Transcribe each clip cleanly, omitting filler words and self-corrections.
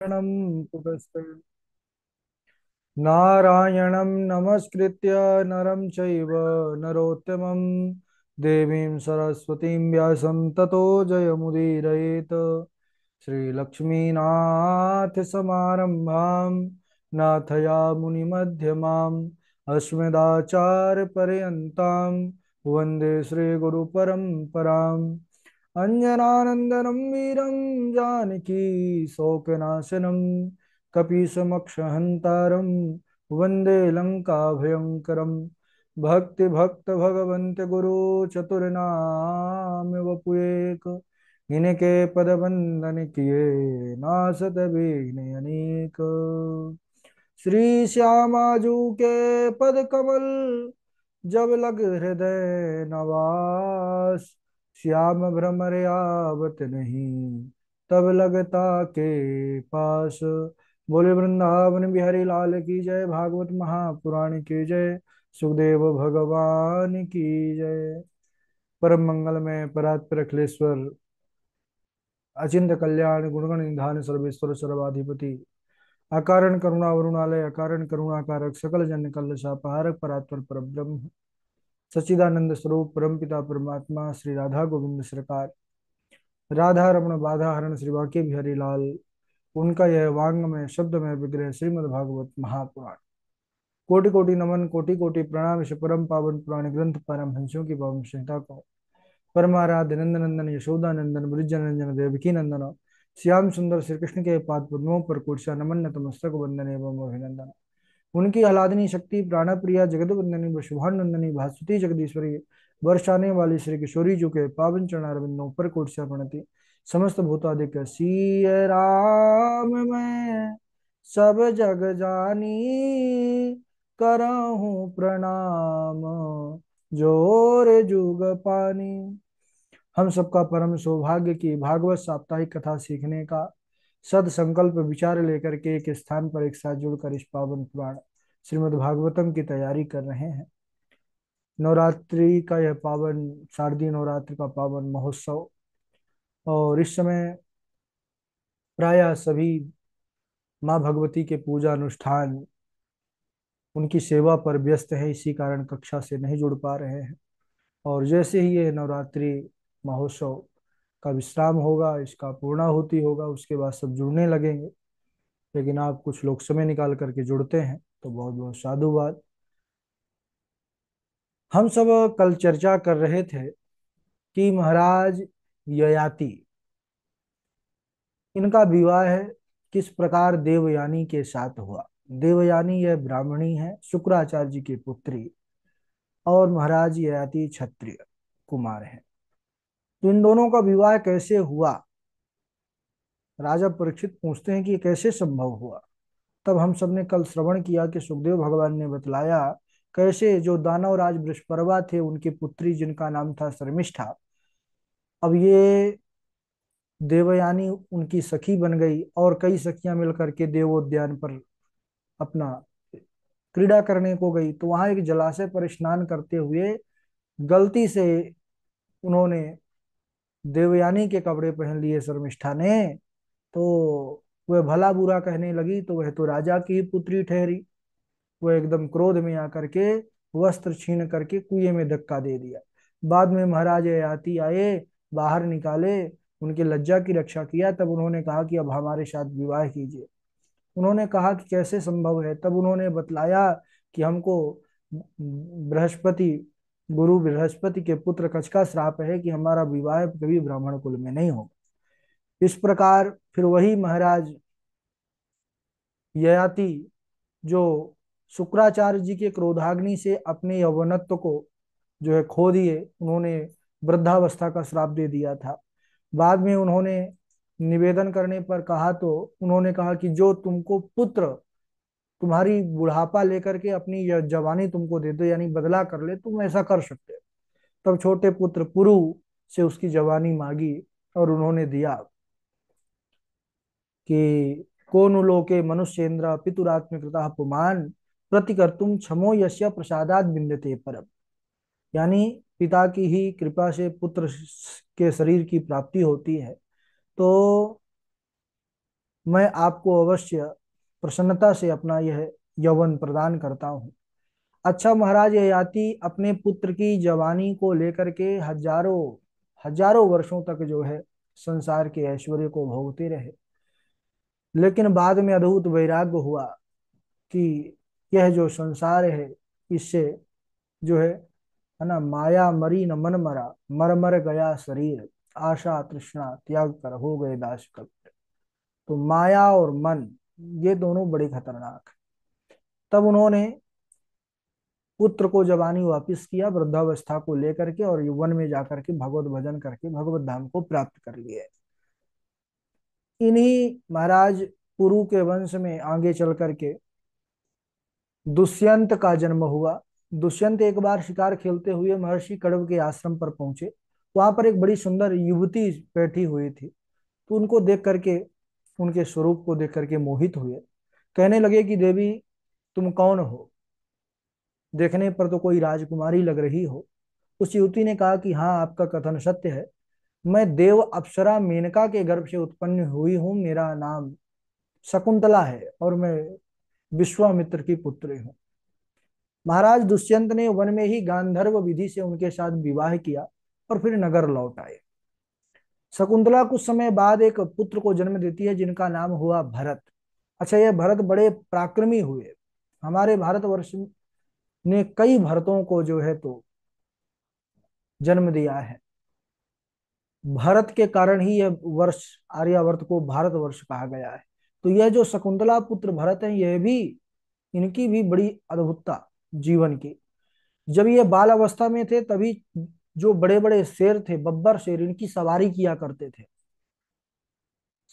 कुतस्ते नारायणं नमस्कृत्य नरं चैव नरोत्तमं देवीं सरस्वतीं व्यासं ततो जयमुदीरयेत् श्रीलक्ष्मीनाथसमारम्भां नाथयामुनिमध्यमाम् अस्मदाचार्यपर्यन्तां वन्दे श्रीगुरुपरम्पराम् अञ्जनानन्दनं वीरं जानकी शोकनाशनं कपीशमक्षहन्तारं वन्दे लङ्काभयङ्करं भक्तिभक्तभगवन्त गुरु चतुर्नाम वपुएक इनके पद वंदन किए नासत विघ्न अनेक श्री श्यामाजू के पद कमल जब लग हृदय नवास श्याम भ्रमर आवत नहीं तब लगता के पास। बोले वृंदावन बिहारी लाल की जय, भागवत महापुराण की जय, सुखदेव भगवान की जय। परम मंगल में परात्पर अखिलेश्वर अचिंत कल्याण गुणगण निधान सर्वेश्वर सर्वाधिपति अकारण करुणा वरुणालय अकारण करुणाकारक सकल जन कल शापहारक परात्पर परब्रह्म सच्चिदानंद स्वरूप परमपिता परमात्मा श्री राधा गोविंद सरकार राधा रमण बाधा हरण श्री वाक्य बिहारी लाल उनका यह वांग में शब्द में विग्रह श्रीमद् भागवत महापुराण। कोटि कोटि नमन कोटि कोटि प्रणाम इस परम पावन पुराण ग्रंथ परम हंसों की पावन संहिता को परमाराध्य नंद नंदन यशोदा नंदन ब्रिज नंदन देवकी नंदन श्याम सुंदर श्री कृष्ण के पाद पद्मों पर कुर्सिया नमन नतमस्तक वंदन एवं अभिनंदन। उनकी आह्लादनी शक्ति प्राण प्रिया जगत वंदनी शुभानंदनी भास्वती जगदीश्वरी वर्षाने वाली श्री किशोरी जी के पावन चरणारविंदों पर कोटस्या प्रणति समस्त भूतादिक सिय राम मैं सब जग जानी करहूँ प्रणाम जोर जुग पानी। हम सबका परम सौभाग्य की भागवत साप्ताहिक कथा सीखने का सद संकल्प विचार लेकर के एक स्थान पर एक साथ जुड़कर इस पावन पुराण श्रीमद् भागवतम की तैयारी कर रहे हैं। नवरात्रि का यह पावन शारदीय नवरात्रि का पावन महोत्सव और इस समय प्रायः सभी माँ भगवती के पूजा अनुष्ठान उनकी सेवा पर व्यस्त है, इसी कारण कक्षा से नहीं जुड़ पा रहे हैं। और जैसे ही ये नवरात्रि महोत्सव का विश्राम होगा, इसका पूर्णाहुति होगा, उसके बाद सब जुड़ने लगेंगे। लेकिन आप कुछ लोग समय निकाल करके जुड़ते हैं तो बहुत बहुत साधुवाद। हम सब कल चर्चा कर रहे थे कि महाराज ययाति इनका विवाह किस प्रकार देवयानी के साथ हुआ। देवयानी यह ब्राह्मणी है, शुक्राचार्य जी की पुत्री, और महाराज ययाति क्षत्रिय कुमार है। तो इन दोनों का विवाह कैसे हुआ, राजा परीक्षित पूछते हैं कि ये कैसे संभव हुआ। तब हम सबने कल श्रवण किया कि सुखदेव भगवान ने बतलाया कैसे जो दानवराज वृषपर्वा थे उनकी पुत्री जिनका नाम था शर्मिष्ठा, अब ये देवयानी उनकी सखी बन गई और कई सखियां मिलकर के देवोद्यान पर अपना क्रीड़ा करने को गई। तो वहां एक जलाशय पर स्नान करते हुए गलती से उन्होंने देवयानी के कपड़े पहन लिए शर्मिष्ठा ने। तो वह भला बुरा कहने लगी तो वह तो राजा की ही पुत्री ठहरी। वह एकदम क्रोध में आकर के वस्त्र छीन करके कुएं में धक्का दे दिया। बाद में महाराज ययाति आए, बाहर निकाले, उनकी लज्जा की रक्षा किया। तब उन्होंने कहा कि अब हमारे साथ विवाह कीजिए। उन्होंने कहा कि कैसे संभव है। तब उन्होंने बतलाया कि हमको बृहस्पति गुरु बृहस्पति के पुत्र कच्छ का श्राप है कि हमारा विवाह कभी ब्राह्मण कुल में नहीं होगा। इस प्रकार फिर वही महाराज ययाति जो शुक्राचार्य जी के क्रोधाग्नि से अपने यौवनत्व को जो है खो दिए, उन्होंने वृद्धावस्था का श्राप दे दिया था। बाद में उन्होंने निवेदन करने पर कहा तो उन्होंने कहा कि जो तुमको पुत्र तुम्हारी बुढ़ापा लेकर के अपनी जवानी तुमको दे दो, यानी बदला कर ले, तुम ऐसा कर सकते हो। तब छोटे पुत्र पुरु से उसकी जवानी मांगी और उन्होंने दिया कि कोनु लोके मनुष्येन्द्र पितुरात्मकृता पुमान प्रतिकर्तुम क्षमो यस्य प्रसादात विन्दते परम। यानी पिता की ही कृपा से पुत्र के शरीर की प्राप्ति होती है। तो मैं आपको अवश्य प्रसन्नता से अपना यह यौवन प्रदान करता हूँ। अच्छा महाराज, ययाति अपने पुत्र की जवानी को लेकर के हजारों हजारों वर्षों तक जो है संसार के ऐश्वर्य को भोगते रहे, लेकिन बाद में अद्भुत वैराग्य हुआ कि यह जो संसार है, इससे जो है ना, माया मरी न मन मरा, मर मर गया शरीर, आशा तृष्णा त्याग कर हो गए दास कबीर। तो माया और मन, ये दोनों बड़े खतरनाक हैं। तब उन्होंने पुत्र को जवानी वापिस किया, वृद्धावस्था को लेकर के, और वन में जाकर के भगवत भजन करके भगवत धाम को प्राप्त कर लिए। इन्हीं महाराज पुरु के वंश में आगे चल करके दुष्यंत का जन्म हुआ। दुष्यंत एक बार शिकार खेलते हुए महर्षि कण्व के आश्रम पर पहुंचे। वहां पर एक बड़ी सुंदर युवती बैठी हुई थी, तो उनको देख करके, उनके स्वरूप को देख करके मोहित हुए। कहने लगे कि देवी, तुम कौन हो? देखने पर तो कोई राजकुमारी लग रही हो। उस युवती ने कहा कि हाँ, आपका कथन सत्य है। मैं देव अप्सरा मेनका के गर्भ से उत्पन्न हुई हूँ। मेरा नाम शकुंतला है और मैं विश्वामित्र की पुत्री हूँ। महाराज दुष्यंत ने वन में ही गांधर्व विधि से उनके साथ विवाह किया और फिर नगर लौट आए। शकुंतला कुछ समय बाद एक पुत्र को जन्म देती है जिनका नाम हुआ भरत। अच्छा, ये भरत बड़े पराक्रमी हुए। हमारे भारतवर्ष ने कई भरतों को जो है तो जन्म दिया है। भारत के कारण ही यह वर्ष, आर्यावर्त को भारतवर्ष कहा गया है। तो यह जो शकुंतला पुत्र भरत है, यह भी, इनकी भी बड़ी अद्भुतता जीवन की। जब ये बाल अवस्था में थे तभी जो बड़े बड़े शेर थे, बब्बर शेर, इनकी सवारी किया करते थे।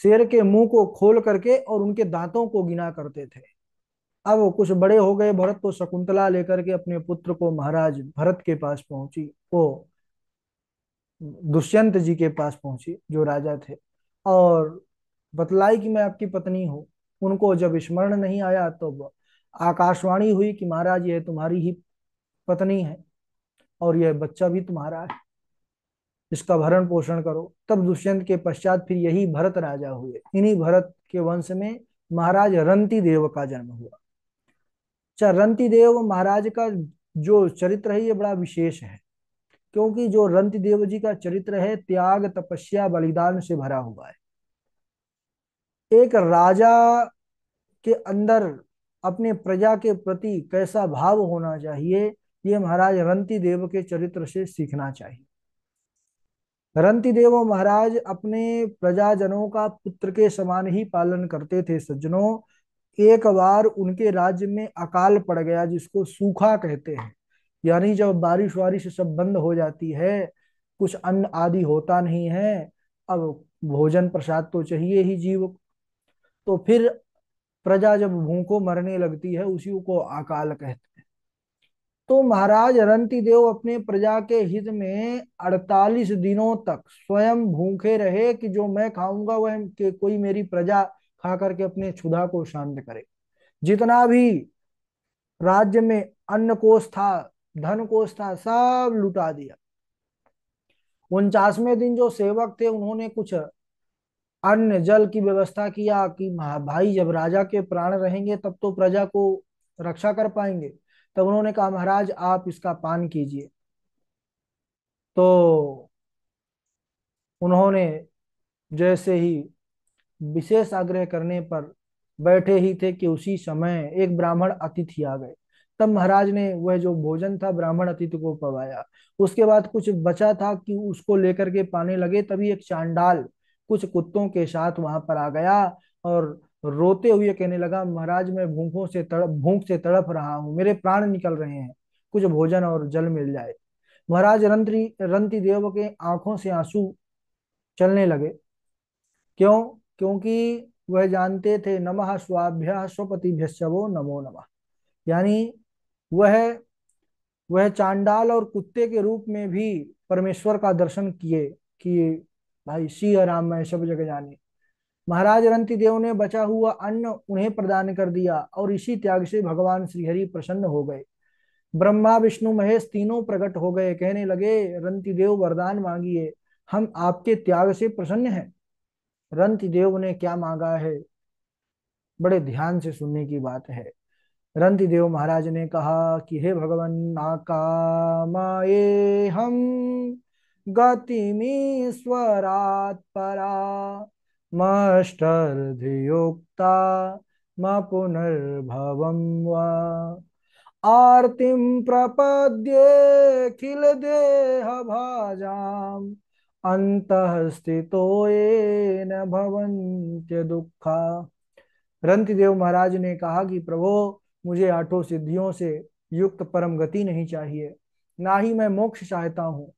शेर के मुंह को खोल करके और उनके दांतों को गिना करते थे। अब वो कुछ बड़े हो गए भरत, तो शकुंतला लेकर के अपने पुत्र को महाराज भरत के पास पहुंची। वो दुष्यंत जी के पास पहुंची जो राजा थे, और बतलाई कि मैं आपकी पत्नी हूँ। उनको जब स्मरण नहीं आया तो आकाशवाणी हुई कि महाराज, यह तुम्हारी ही पत्नी है और यह बच्चा भी तुम्हारा है, इसका भरण पोषण करो। तब दुष्यंत के पश्चात फिर यही भरत राजा हुए। इन्हीं भरत के वंश में महाराज रंति देव का जन्म हुआ। अच्छा, रंति देव महाराज का जो चरित्र है, ये बड़ा विशेष है, क्योंकि जो रंति देव जी का चरित्र है, त्याग तपस्या बलिदान से भरा हुआ है। एक राजा के अंदर अपने प्रजा के प्रति कैसा भाव होना चाहिए, ये महाराज रंति देव के चरित्र से सीखना चाहिए। रंति देव महाराज अपने प्रजाजनों का पुत्र के समान ही पालन करते थे। सज्जनों, एक बार उनके राज्य में अकाल पड़ गया, जिसको सूखा कहते हैं। यानी जब बारिश वारिश सब बंद हो जाती है, कुछ अन्न आदि होता नहीं है, अब भोजन प्रसाद तो चाहिए ही जीव। तो फिर प्रजा जब भूखों मरने लगती है, उसी को अकाल कहते हैं। तो महाराज रंति देव अपने प्रजा के हित में 48 दिनों तक स्वयं भूखे रहे कि जो मैं खाऊंगा वह कि कोई मेरी प्रजा खा करके अपने क्षुधा को शांत करे। जितना भी राज्य में अन्न कोष था, धन कोष था, सब लुटा दिया। 49वें दिन जो सेवक थे, उन्होंने कुछ अन्न जल की व्यवस्था किया कि भाई, जब राजा के प्राण रहेंगे तब तो प्रजा को रक्षा कर पाएंगे। तब उन्होंने कहा, महाराज आप इसका पान कीजिए। तो उन्होंने जैसे ही विशेष आग्रह करने पर बैठे ही थे कि उसी समय एक ब्राह्मण अतिथि आ गए। तब महाराज ने वह जो भोजन था ब्राह्मण अतिथि को पवाया। उसके बाद कुछ बचा था कि उसको लेकर के पाने लगे, तभी एक चांडाल कुछ कुत्तों के साथ वहां पर आ गया और रोते हुए कहने लगा, महाराज मैं भूख से तड़प रहा हूँ, मेरे प्राण निकल रहे हैं, कुछ भोजन और जल मिल जाए। महाराज रंति देव के आंखों से आंसू चलने लगे। क्यों? क्योंकि वह जानते थे, नमः स्वाभ्य स्वपतिभ्यश्च वो नमो नमः। यानी वह वह चांडाल और कुत्ते के रूप में भी परमेश्वर का दर्शन किए कि भाई सिया राम मैं सब जगह जाने। महाराज रंति देव ने बचा हुआ अन्न उन्हें प्रदान कर दिया और इसी त्याग से भगवान श्रीहरि प्रसन्न हो गए। ब्रह्मा विष्णु महेश तीनों प्रकट हो गए, कहने लगे, रंति देव वरदान मांगिए, हम आपके त्याग से प्रसन्न हैं। रंति देव ने क्या मांगा है, बड़े ध्यान से सुनने की बात है। रंति देव महाराज ने कहा कि हे भगवान, नाकामाये हम गतिमीश्वरात् परा मष्टर्धियोक्ता म पुनर्भवं वा आर्तिं प्रपद्येऽखिल देह भाजाम् अंतः स्थितो येन भवन्त्य दुःखा। रंतिदेव महाराज ने कहा कि प्रभो, मुझे आठों सिद्धियों से युक्त परम गति नहीं चाहिए, ना ही मैं मोक्ष चाहता हूँ।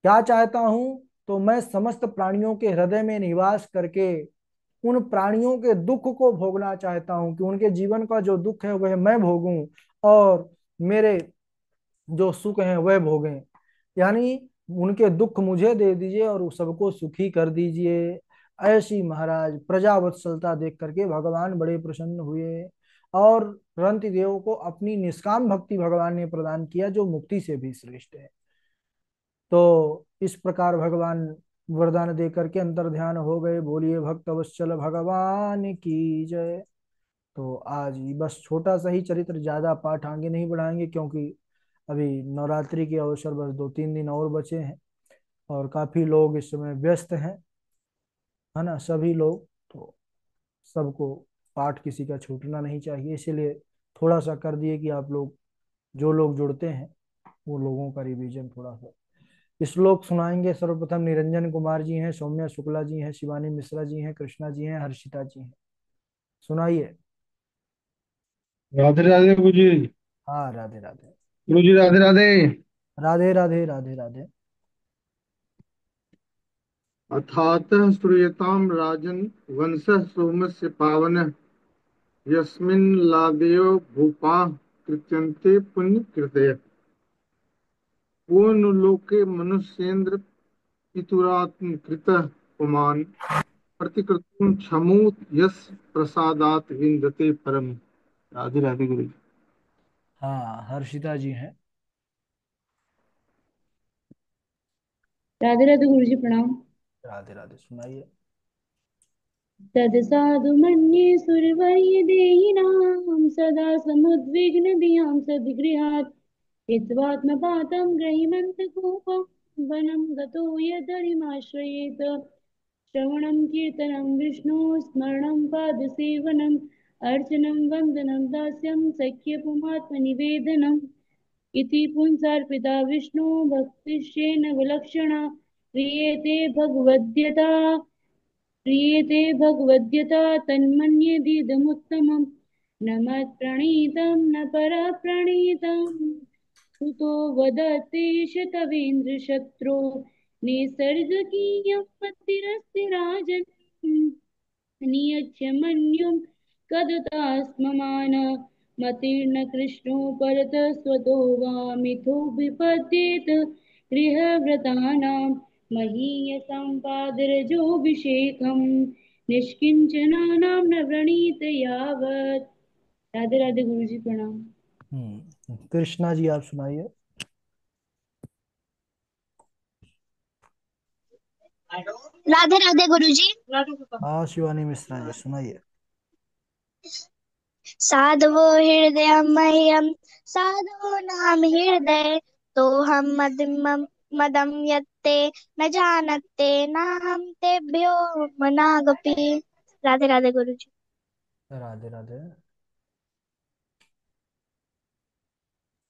क्या चाहता हूँ? तो मैं समस्त प्राणियों के हृदय में निवास करके उन प्राणियों के दुख को भोगना चाहता हूँ, कि उनके जीवन का जो दुख है वह मैं भोगूं और मेरे जो सुख हैं वह भोगें। यानी उनके दुख मुझे दे दीजिए और उस सबको सुखी कर दीजिए। ऐसी महाराज प्रजा वत्सलता देख करके भगवान बड़े प्रसन्न हुए और रंति देव को अपनी निष्काम भक्ति भगवान ने प्रदान किया, जो मुक्ति से भी श्रेष्ठ है। तो इस प्रकार भगवान वरदान दे करके अंतर ध्यान हो गए। बोलिए भक्त वत्सल भगवान की जय। तो आज ही बस छोटा सा ही चरित्र, ज्यादा पाठ आगे नहीं बढ़ाएंगे, क्योंकि अभी नवरात्रि के अवसर बस 2-3 दिन और बचे हैं और काफी लोग इस समय व्यस्त हैं, है ना, सभी लोग। तो सबको पाठ किसी का छूटना नहीं चाहिए, इसीलिए थोड़ा सा कर दिए कि आप लोग, जो लोग जुड़ते हैं, वो लोगों का रिवीजन थोड़ा सा। श्लोक सुनाएंगे सर्वप्रथम निरंजन कुमार जी हैं, सौम्या शुक्ला जी हैं, शिवानी मिश्रा जी हैं, कृष्णा जी हैं, हर्षिता जी हैं। सुनाइए। राधे राधे गुरु जी। हाँ, राधे राधे। गुरु जी राधे राधे। राधे राधे राधे राधे। अथातः श्रूयतां राजन् वंशः सोमस्य पावनः यस्मिन् लादयो भूपाः कृत्यन्ते पुण्यकृतयः पूर्णलोके मनुष्येन्द्र पितुरात्मकृतः पुमान् प्रतिकृतं क्षमो यस्य प्रसादात् विन्दते परम्। राधे राधे गुरु जी। हाँ, हर्षिता जी हैं। राधे राधे गुरु जी प्रणाम। राधे राधे, सुनाइए। तत्साधु मन्ये सुरवर्य देहिनां सदा समुद्विग्न धियां सद्गृहात् हित्वात्मपातं ग्रहीमन्तकूपं वनं गतो यदरिमाश्रयेत श्रवणं कीर्तनं विष्णु स्मरणं पादसेवनम् अर्चनं वन्दनं दास्यं सख्यपुमात्मनिवेदनम् इति पुंसार्पिता विष्णु भक्तिश्चेन विलक्षणा प्रीयते भगवद्यता तन्मन्येदिदमुत्तमम् न मत्प्रणीतं न परप्रणीतम् कुतो वदति शतवेन्द्रशत्रो निसर्गकीयं मतिरस्ति राजन् नियच्य मन्युं कदतास्ममान मतिर्न कृष्णो परतः स्वतो वा मिथो विपद्येत गृहव्रतानां महीयसां पादरजोऽभिषेकम् निष्किञ्चनानां न व्रणीत यावत्। राधे राधे गुरु जी प्रणाम। कृष्णा जी आप सुनाइए। राधे राधे गुरुजी। हाँ, शिवानी मिश्रा जी सुनाइए। साधवो हृदय मह्यम साधो नाम हृदय तो हम मदम यत्ते न जानते ना हम तेभ्यो मनागपि। राधे राधे गुरुजी। राधे राधे।